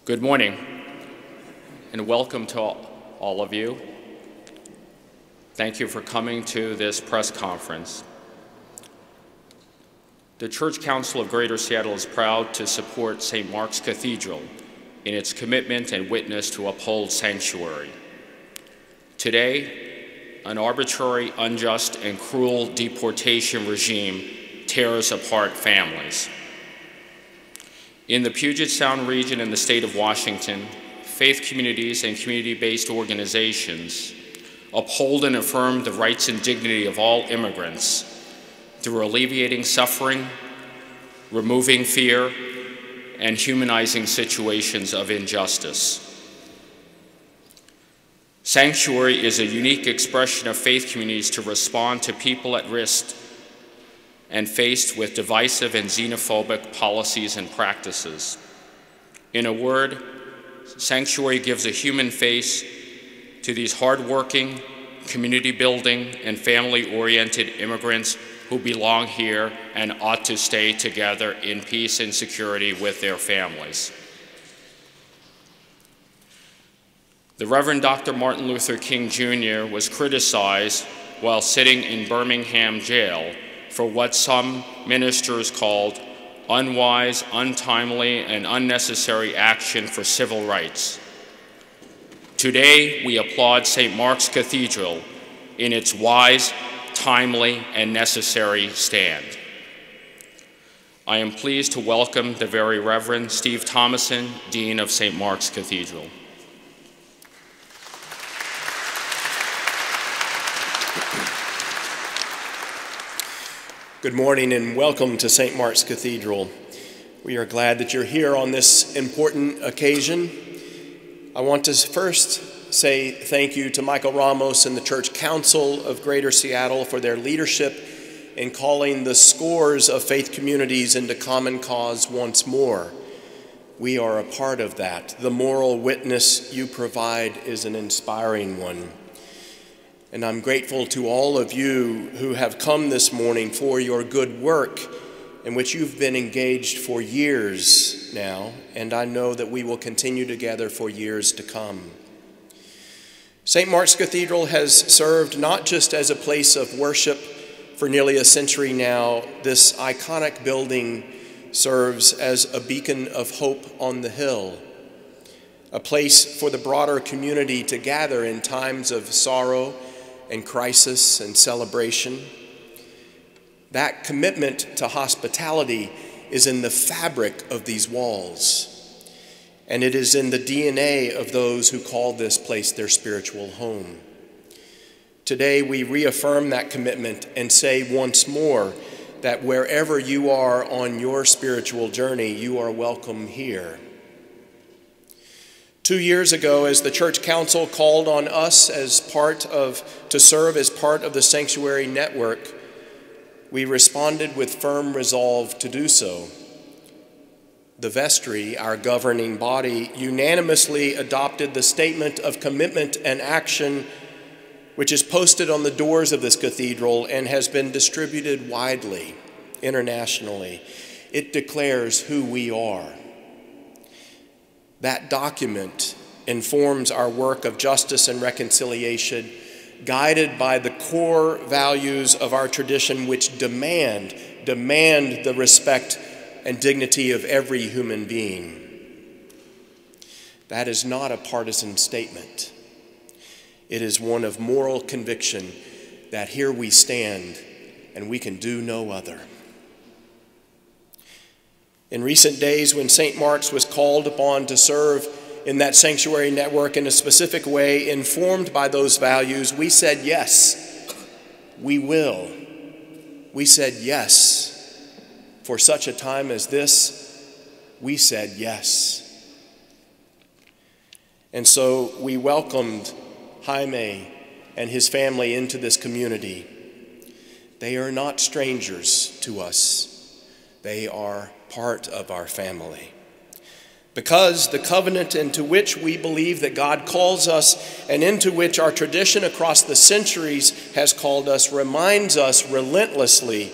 Good morning, and welcome to all of you. Thank you for coming to this press conference. The Church Council of Greater Seattle is proud to support St. Mark's Cathedral in its commitment and witness to uphold sanctuary. Today, an arbitrary, unjust, and cruel deportation regime tears apart families. In the Puget Sound region and the state of Washington, faith communities and community-based organizations uphold and affirm the rights and dignity of all immigrants through alleviating suffering, removing fear, and humanizing situations of injustice. Sanctuary is a unique expression of faith communities to respond to people at risk and faced with divisive and xenophobic policies and practices. In a word, Sanctuary gives a human face to these hardworking, community-building, and family-oriented immigrants who belong here and ought to stay together in peace and security with their families. The Reverend Dr. Martin Luther King Jr. was criticized while sitting in Birmingham jail for what some ministers called unwise, untimely, and unnecessary action for civil rights. Today, we applaud St. Mark's Cathedral in its wise, timely, and necessary stand. I am pleased to welcome the Very Reverend Steve Thomason, Dean of St. Mark's Cathedral. Good morning and welcome to St. Mark's Cathedral. We are glad that you're here on this important occasion. I want to first say thank you to Michael Ramos and the Church Council of Greater Seattle for their leadership in calling the scores of faith communities into common cause once more. We are a part of that. The moral witness you provide is an inspiring one. And I'm grateful to all of you who have come this morning for your good work in which you've been engaged for years now, and I know that we will continue together for years to come. St. Mark's Cathedral has served not just as a place of worship for nearly a century now. This iconic building serves as a beacon of hope on the hill, a place for the broader community to gather in times of sorrow and crisis and celebration. That commitment to hospitality is in the fabric of these walls, and it is in the DNA of those who call this place their spiritual home. Today we reaffirm that commitment and say once more that wherever you are on your spiritual journey, you are welcome here. 2 years ago, as the Church Council called on us to serve as part of the Sanctuary Network, we responded with firm resolve to do so. The vestry, our governing body, unanimously adopted the statement of commitment and action, which is posted on the doors of this cathedral and has been distributed widely, internationally. It declares who we are. That document informs our work of justice and reconciliation, guided by the core values of our tradition, which demand the respect and dignity of every human being. That is not a partisan statement. It is one of moral conviction that here we stand and we can do no other. In recent days, when St. Mark's was called upon to serve in that sanctuary network in a specific way, informed by those values, we said yes, we will. We said yes. For such a time as this, we said yes. And so we welcomed Jaime and his family into this community. They are not strangers to us. They are part of our family. Because the covenant into which we believe that God calls us and into which our tradition across the centuries has called us reminds us relentlessly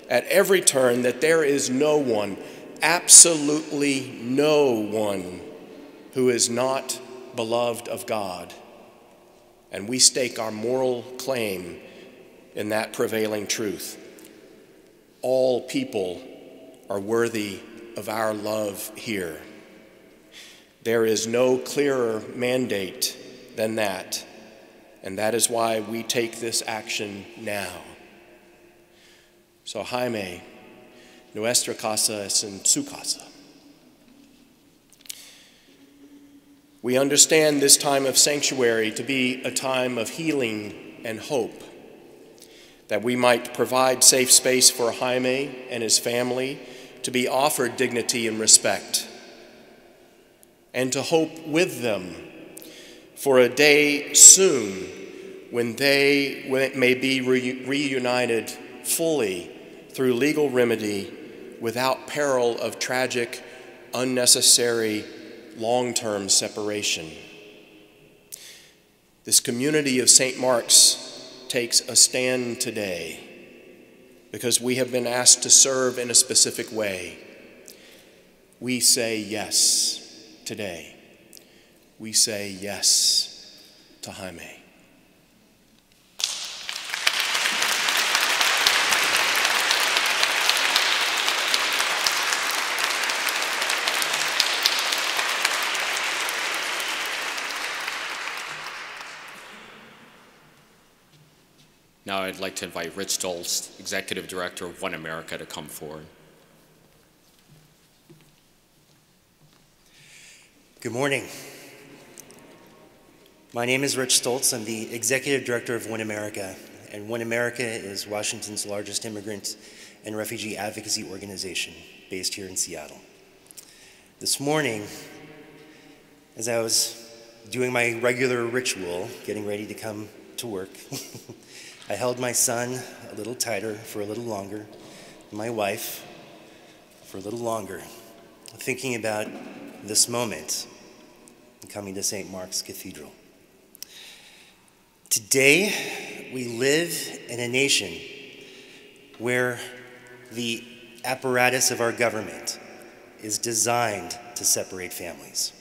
at every turn that there is no one, absolutely no one, who is not beloved of God, and we stake our moral claim in that prevailing truth. All people are worthy of our love here. There is no clearer mandate than that, and that is why we take this action now. So Jaime, nuestra casa es en su casa. We understand this time of sanctuary to be a time of healing and hope, that we might provide safe space for Jaime and his family to be offered dignity and respect, and to hope with them for a day soon when it may be reunited fully through legal remedy without peril of tragic, unnecessary, long-term separation. This community of St. Mark's takes a stand today because we have been asked to serve in a specific way. We say yes today. We say yes to Jaime. Now I'd like to invite Rich Stoltz, Executive Director of One America, to come forward. Good morning. My name is Rich Stoltz. I'm the Executive Director of One America, and One America is Washington's largest immigrant and refugee advocacy organization based here in Seattle. This morning, as I was doing my regular ritual, getting ready to come to work, I held my son a little tighter for a little longer, my wife for a little longer, thinking about this moment in coming to St. Mark's Cathedral. Today, we live in a nation where the apparatus of our government is designed to separate families.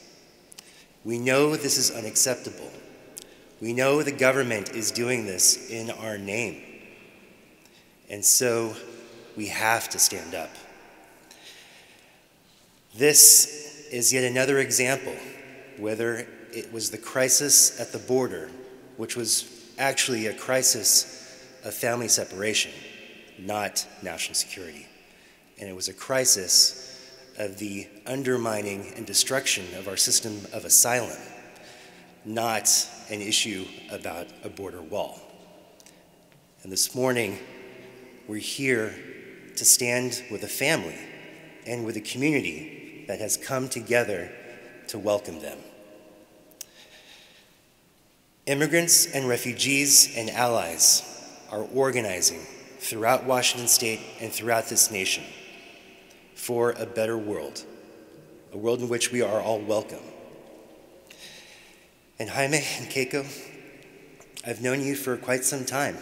We know this is unacceptable. We know the government is doing this in our name. And so we have to stand up. This is yet another example, whether it was the crisis at the border, which was actually a crisis of family separation, not national security. And it was a crisis of the undermining and destruction of our system of asylum, not an issue about a border wall. And this morning, we're here to stand with a family and with a community that has come together to welcome them. Immigrants and refugees and allies are organizing throughout Washington State and throughout this nation for a better world, a world in which we are all welcome. And Jaime and Keiko, I've known you for quite some time.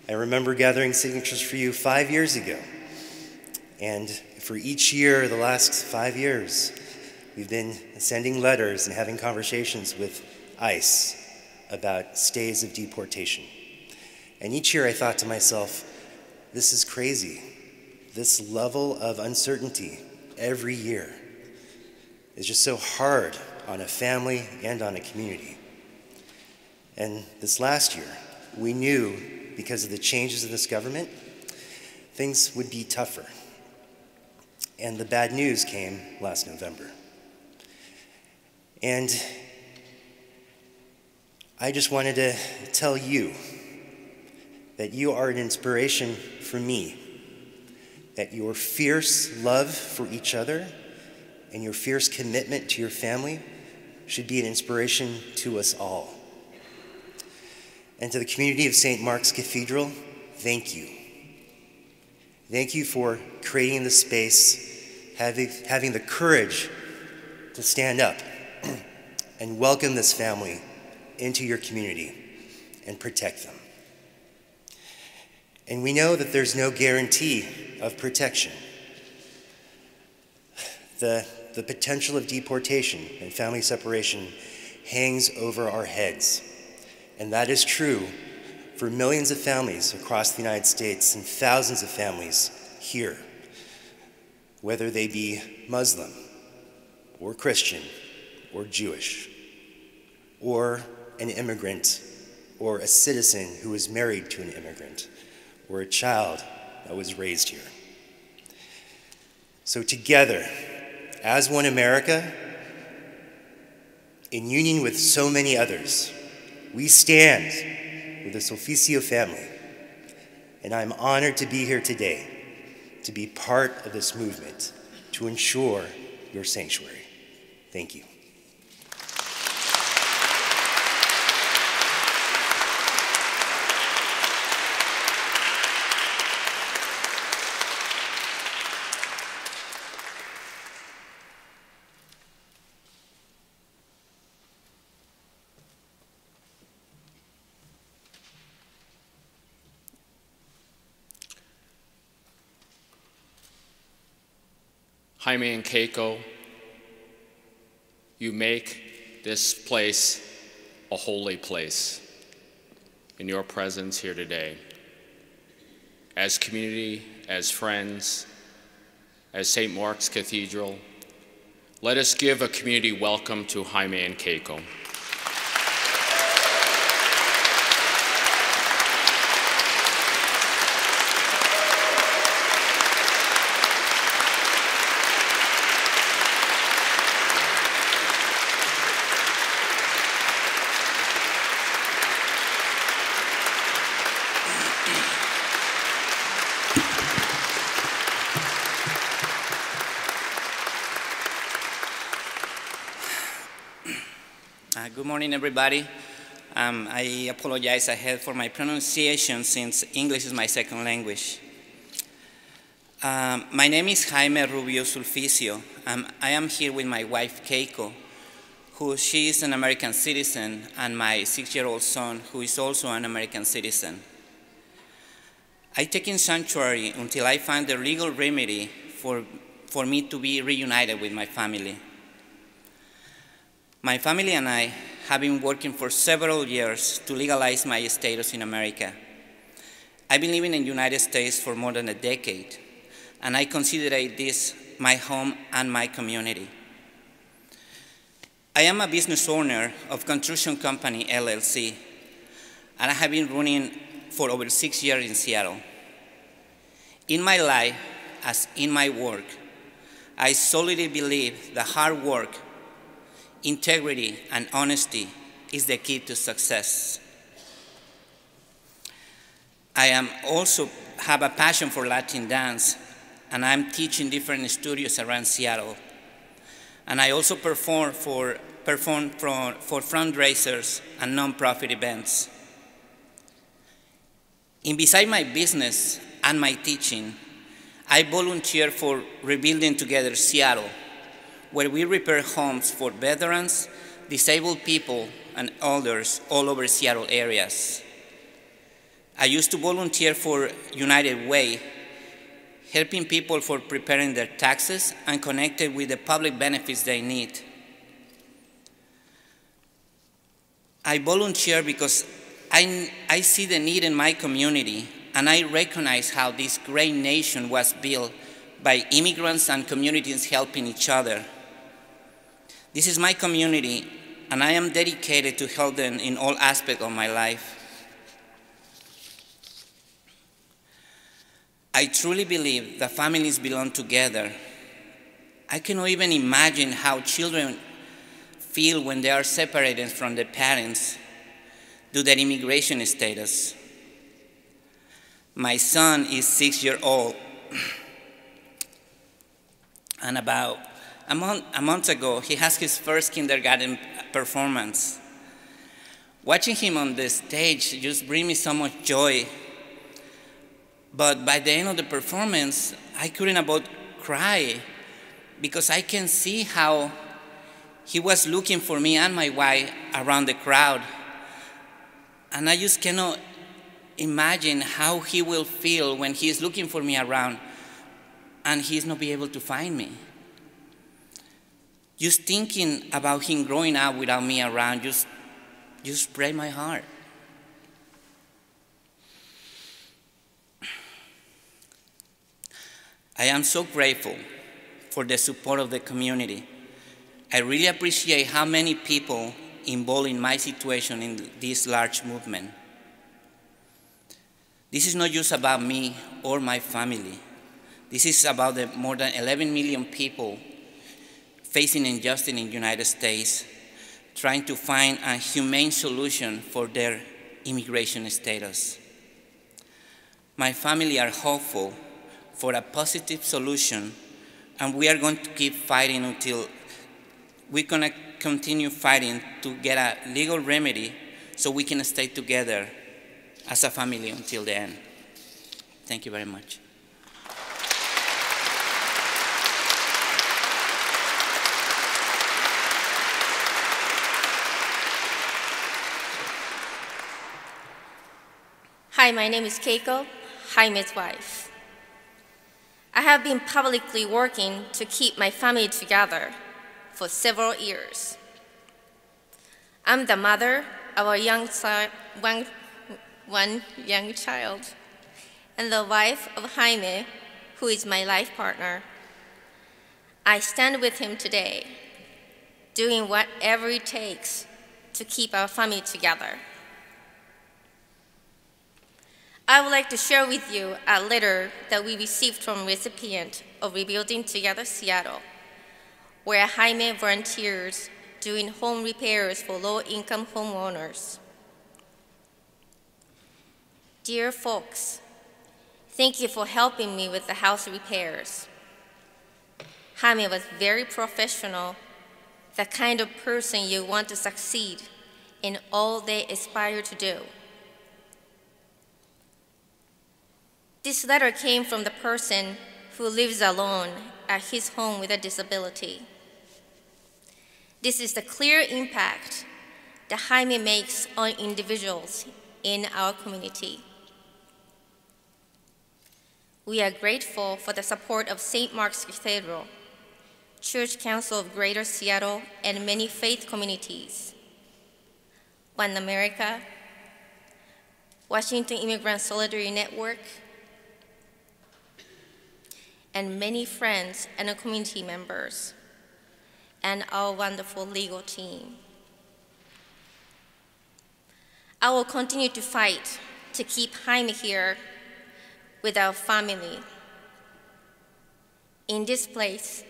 I remember gathering signatures for you 5 years ago. And for each year, the last 5 years, we've been sending letters and having conversations with ICE about stays of deportation. And each year I thought to myself, this is crazy. This level of uncertainty every year is just so hard on a family and on a community. And this last year, we knew, because of the changes in this government, things would be tougher. And the bad news came last November. And I just wanted to tell you that you are an inspiration for me, that your fierce love for each other and your fierce commitment to your family should be an inspiration to us all. And to the community of St. Mark's Cathedral, thank you. Thank you for creating the space, having the courage to stand up and welcome this family into your community and protect them. And we know that there's no guarantee of protection. The the potential of deportation and family separation hangs over our heads. And that is true for millions of families across the United States and thousands of families here, whether they be Muslim or Christian or Jewish, or an immigrant or a citizen who was married to an immigrant, or a child that was raised here. So together, as one America, in union with so many others, we stand with the Sulficio family, and I'm honored to be here today to be part of this movement to ensure your sanctuary. Thank you. Jaime and Keiko, you make this place a holy place in your presence here today. As community, as friends, as St. Mark's Cathedral, let us give a community welcome to Jaime and Keiko. Good morning, everybody. I apologize ahead for my pronunciation since English is my second language. My name is Jaime Rubio Sulficio. I am here with my wife, Keiko, she is an American citizen, and my 6-year-old son, who is also an American citizen. I take in sanctuary until I find the legal remedy for me to be reunited with my family. My family and I have been working for several years to legalize my status in America. I've been living in the United States for more than a decade, and I consider this my home and my community. I am a business owner of Construction Company, LLC, and I have been running for over 6 years in Seattle. In my life, as in my work, I solidly believe that hard work, integrity, and honesty is the key to success. I also have a passion for Latin dance, and I'm teaching different studios around Seattle. And I also perform for fundraisers and nonprofit events. Beside my business and my teaching, I volunteer for Rebuilding Together Seattle, where we repair homes for veterans, disabled people, and elders all over Seattle areas. I used to volunteer for United Way, helping people for preparing their taxes and connected with the public benefits they need. I volunteer because I see the need in my community, and I recognize how this great nation was built by immigrants and communities helping each other. This is my community, and I am dedicated to help them in all aspects of my life. I truly believe that families belong together. I cannot even imagine how children feel when they are separated from their parents due to their immigration status. My son is 6 years old, and about a month ago, he has his first kindergarten performance. Watching him on the stage just brings me so much joy. But by the end of the performance, I couldn't about cry because I can see how he was looking for me and my wife around the crowd. And I just cannot imagine how he will feel when he is looking for me around and he's not be able to find me. Just thinking about him growing up without me around just break my heart. I am so grateful for the support of the community. I really appreciate how many people involved in my situation in this large movement. This is not just about me or my family. This is about the more than 11 million people facing injustice in the United States, trying to find a humane solution for their immigration status. My family are hopeful for a positive solution, and we are going to keep fighting until we're going to continue fighting to get a legal remedy so we can stay together as a family until the end. Thank you very much. Hi, my name is Keiko, Jaime's wife. I have been publicly working to keep my family together for several years. I'm the mother of one young child and the wife of Jaime, who is my life partner. I stand with him today, doing whatever it takes to keep our family together. I would like to share with you a letter that we received from a recipient of Rebuilding Together Seattle, where Jaime volunteers doing home repairs for low-income homeowners. Dear folks, thank you for helping me with the house repairs. Jaime was very professional, the kind of person you want to succeed in all they aspire to do. This letter came from the person who lives alone at his home with a disability. This is the clear impact that Jaime makes on individuals in our community. We are grateful for the support of St. Mark's Cathedral, Church Council of Greater Seattle, and many faith communities. One America, Washington Immigrant Solidarity Network, and many friends and community members, and our wonderful legal team. I will continue to fight to keep Jaime here with our family in this place.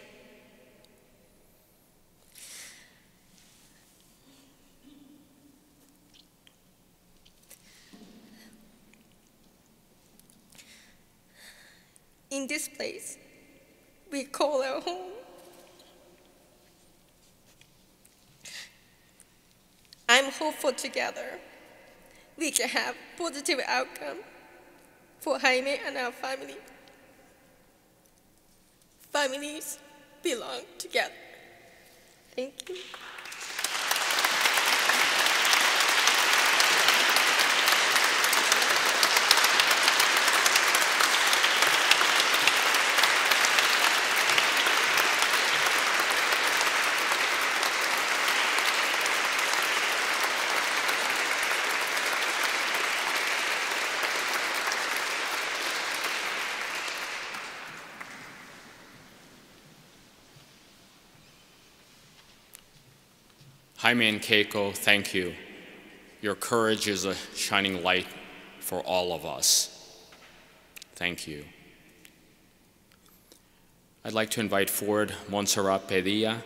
In this place we call our home. I'm hopeful together we can have positive outcome for Jaime and our family. Families belong together. Thank you. Jaime and Keiko, thank you. Your courage is a shining light for all of us. Thank you. I'd like to invite forward Munsita Padilla,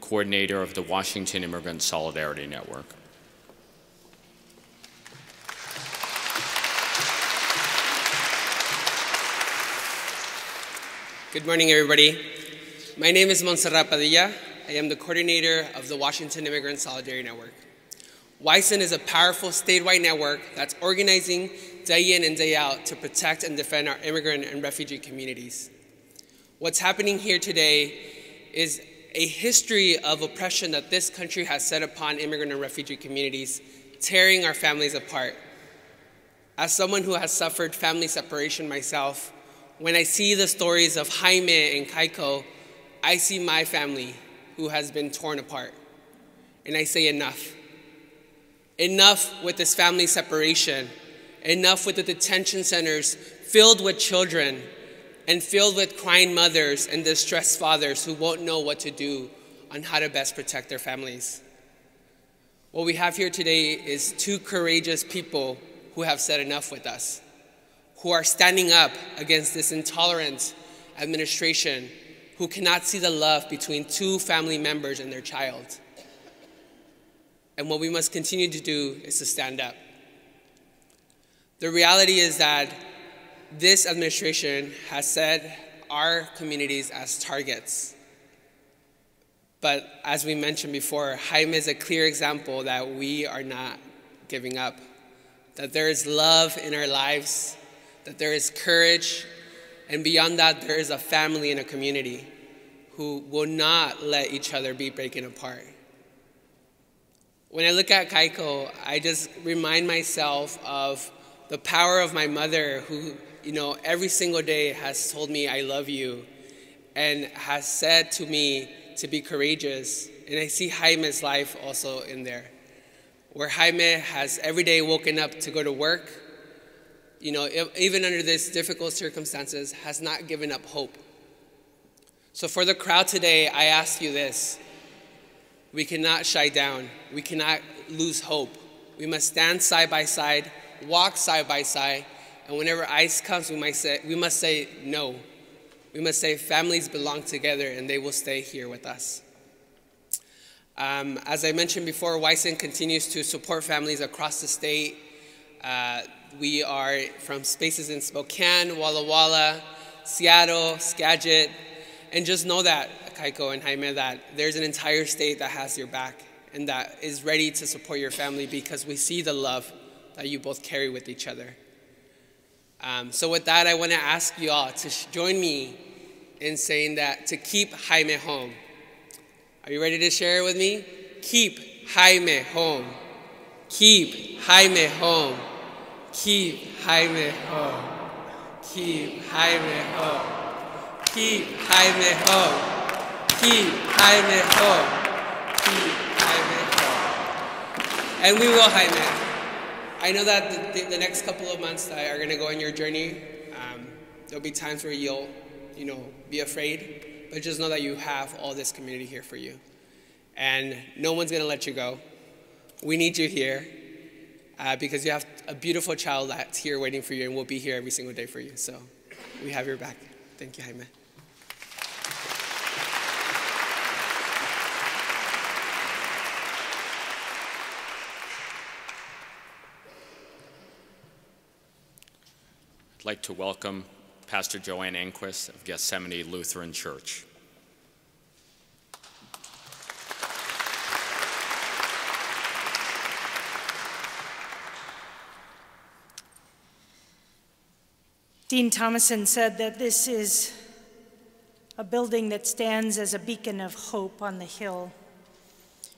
coordinator of the Washington Immigrant Solidarity Network. Good morning, everybody. My name is Munsita Padilla. I am the coordinator of the Washington Immigrant Solidarity Network. WISN is a powerful statewide network that's organizing day in and day out to protect and defend our immigrant and refugee communities. What's happening here today is a history of oppression that this country has set upon immigrant and refugee communities, tearing our families apart. As someone who has suffered family separation myself, when I see the stories of Jaime and Keiko, I see my family. who has been torn apart. And I say enough. Enough with this family separation. Enough with the detention centers filled with children and filled with crying mothers and distressed fathers who won't know what to do on how to best protect their families. What we have here today is two courageous people who have said enough with us, who are standing up against this intolerant administration, who cannot see the love between two family members and their child. And what we must continue to do is to stand up. The reality is that this administration has set our communities as targets. But as we mentioned before, Jaime is a clear example that we are not giving up, that there is love in our lives, that there is courage, and beyond that, there is a family and a community who will not let each other be breaking apart. When I look at Kaiko, I just remind myself of the power of my mother who, every single day has told me I love you and has said to me to be courageous. And I see Jaime's life also in there, where Jaime has every day woken up to go to work, even under these difficult circumstances, has not given up hope. So for the crowd today, I ask you this. We cannot shy down. We cannot lose hope. We must stand side by side, walk side by side, and whenever ICE comes, we must say no. We must say families belong together and they will stay here with us. As I mentioned before, Wyson continues to support families across the state. We are from spaces in Spokane, Walla Walla, Seattle, Skagit, and just know that, Kaiko and Jaime, that there's an entire state that has your back and that is ready to support your family because we see the love that you both carry with each other. So with that, I want to ask you all to join me in saying that to keep Jaime home. Are you ready to share it with me? Keep Jaime home. Keep Jaime home. Keep Jaime home. Keep Jaime home. Keep Jaime home. Keep Jaime home. Keep Jaime home. And we will, Jaime. I know that the next couple of months that are going to go on your journey, there'll be times where you'll, be afraid, but just know that you have all this community here for you. And no one's going to let you go. We need you here because you have a beautiful child that's here waiting for you and will be here every single day for you. So we have your back. Thank you, Jaime. I'd like to welcome Pastor Joanne Enquist of Gethsemane Lutheran Church. Dean Thomason said that this is a building that stands as a beacon of hope on the hill.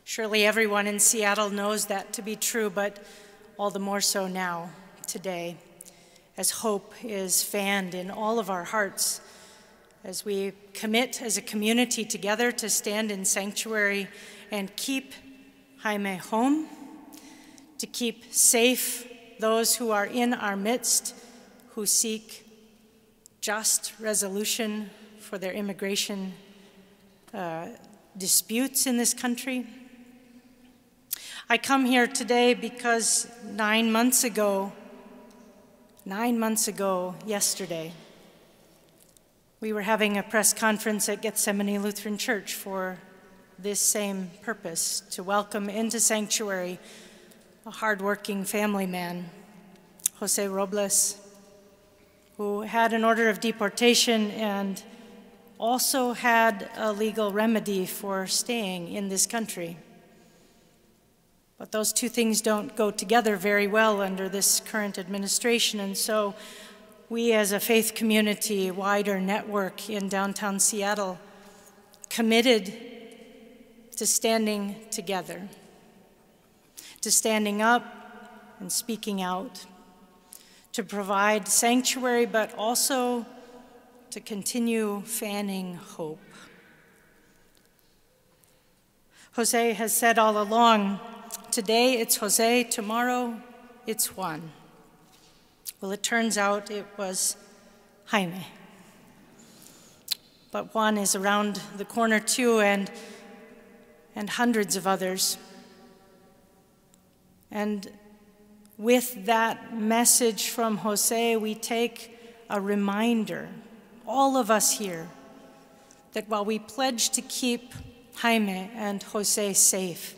Surely everyone in Seattle knows that to be true, but all the more so now, today, as hope is fanned in all of our hearts, as we commit as a community together to stand in sanctuary and keep Jaime home, to keep safe those who are in our midst, who seek just resolution for their immigration disputes in this country. I come here today because 9 months ago yesterday, we were having a press conference at Gethsemane Lutheran Church for this same purpose, to welcome into sanctuary a hardworking family man, Jose Robles, who had an order of deportation and also had a legal remedy for staying in this country. But those two things don't go together very well under this current administration, and so we as a faith community, wider network in downtown Seattle, committed to standing together, to standing up and speaking out, to provide sanctuary, but also to continue fanning hope. Jose has said all along, today it's Jose, tomorrow it's Juan. Well, it turns out it was Jaime. But Juan is around the corner too, and hundreds of others. And with that message from Jose, we take a reminder, all of us here, that while we pledge to keep Jaime and Jose safe,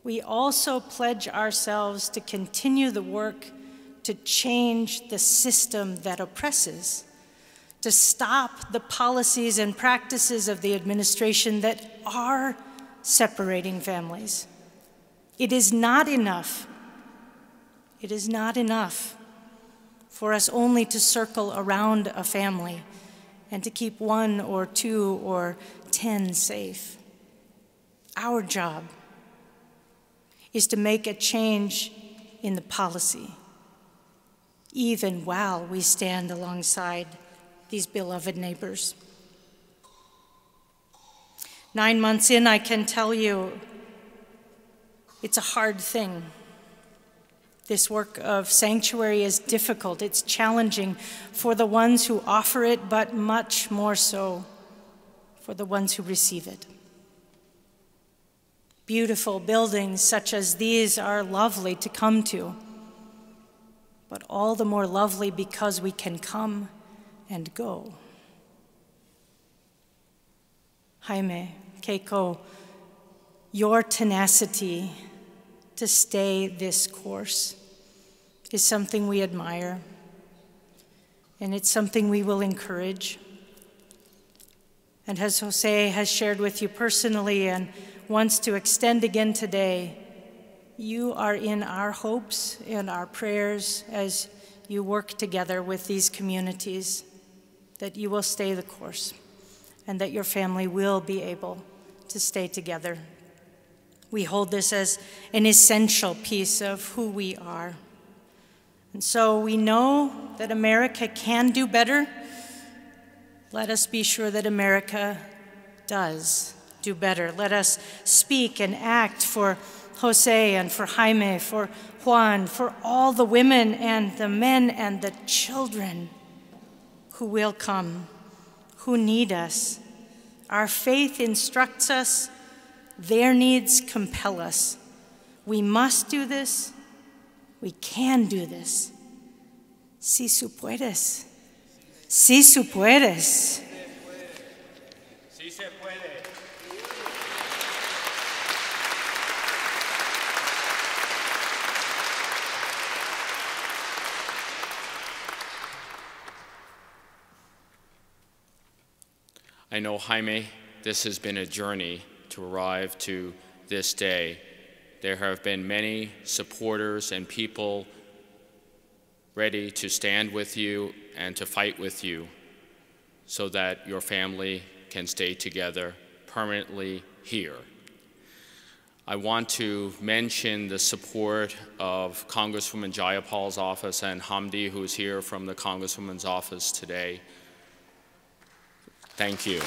we also pledge ourselves to continue the work to change the system that oppresses, to stop the policies and practices of the administration that are separating families. It is not enough. It is not enough for us only to circle around a family and to keep 1 or 2 or 10 safe. Our job is to make a change in the policy, even while we stand alongside these beloved neighbors. 9 months in, I can tell you, it's a hard thing. This work of sanctuary is difficult. It's challenging for the ones who offer it, but much more so for the ones who receive it. Beautiful buildings such as these are lovely to come to, but all the more lovely because we can come and go. Jaime, Keiko, your tenacity to stay this course is something we admire, and it's something we will encourage. And as Jose has shared with you personally and wants to extend again today, you are in our hopes and our prayers as you work together with these communities, that you will stay the course and that your family will be able to stay together. We hold this as an essential piece of who we are. And so we know that America can do better. Let us be sure that America does do better. Let us speak and act for Jose and for Jaime, for Juan, for all the women and the men and the children who will come, who need us. Our faith instructs us. Their needs compel us. We must do this. We can do this. Si su puedes. Si su puedes. Si se puede. I know, Jaime, this has been a journey to arrive to this day. There have been many supporters and people ready to stand with you and to fight with you so that your family can stay together permanently here. I want to mention the support of Congresswoman Jayapal's office and Hamdi, who's here from the Congresswoman's office today. Thank you.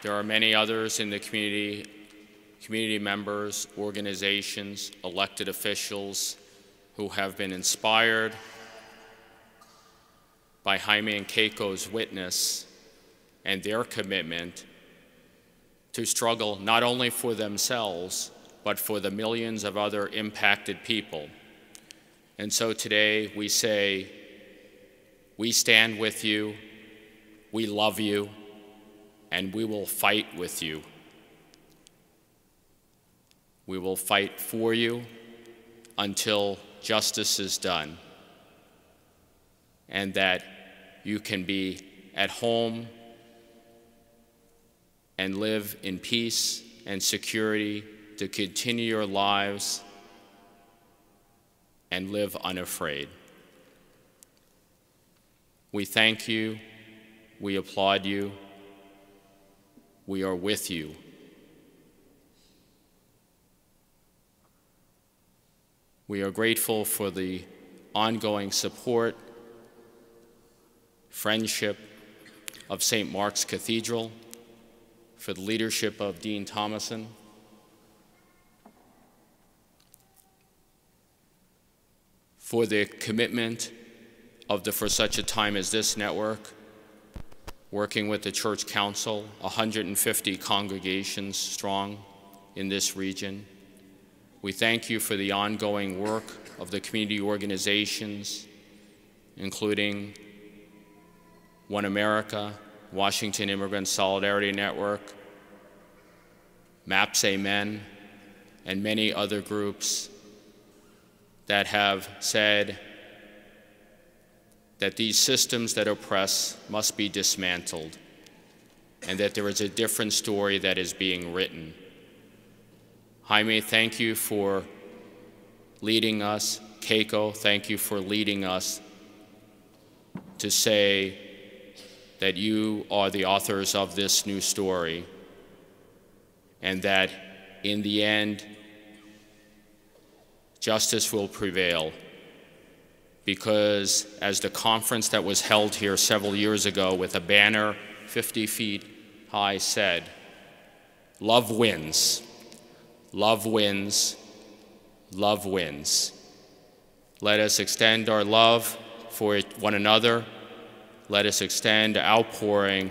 There are many others in the community members, organizations, elected officials who have been inspired by Jaime and Keiko's witness and their commitment to struggle not only for themselves, but for the millions of other impacted people. And so today we say, we stand with you, we love you, and we will fight with you. We will fight for you until justice is done, and that you can be at home and live in peace and security to continue your lives and live unafraid. We thank you, we applaud you, we are with you. We are grateful for the ongoing support friendship of St. Mark's Cathedral, for the leadership of Dean Thomason, for the commitment of the For Such a Time as This network, working with the Church Council, 150 congregations strong in this region. We thank you for the ongoing work of the community organizations, including One America, Washington Immigrant Solidarity Network, MAPS Amen, and many other groups that have said that these systems that oppress must be dismantled and that there is a different story that is being written. Jaime, thank you for leading us. Keiko, thank you for leading us to say that you are the authors of this new story and that in the end, justice will prevail. Because as the conference that was held here several years ago with a banner 50 feet high said, love wins, love wins, love wins. Let us extend our love for one another. Let us extend outpouring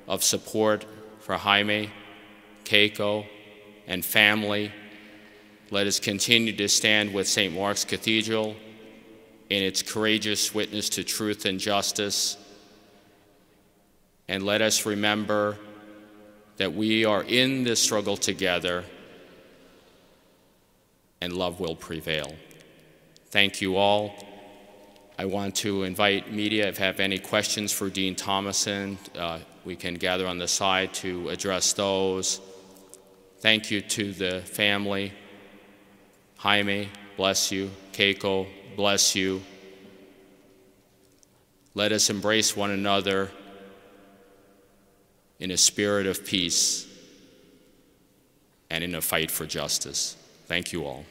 of support for Jaime, Keiko, and family. Let us continue to stand with St. Mark's Cathedral in its courageous witness to truth and justice. And let us remember that we are in this struggle together and love will prevail. Thank you all. I want to invite media, if you have any questions for Dean Thomason, we can gather on the side to address those. Thank you to the family. Jaime, bless you. Keiko, bless you. Let us embrace one another in a spirit of peace and in a fight for justice. Thank you all.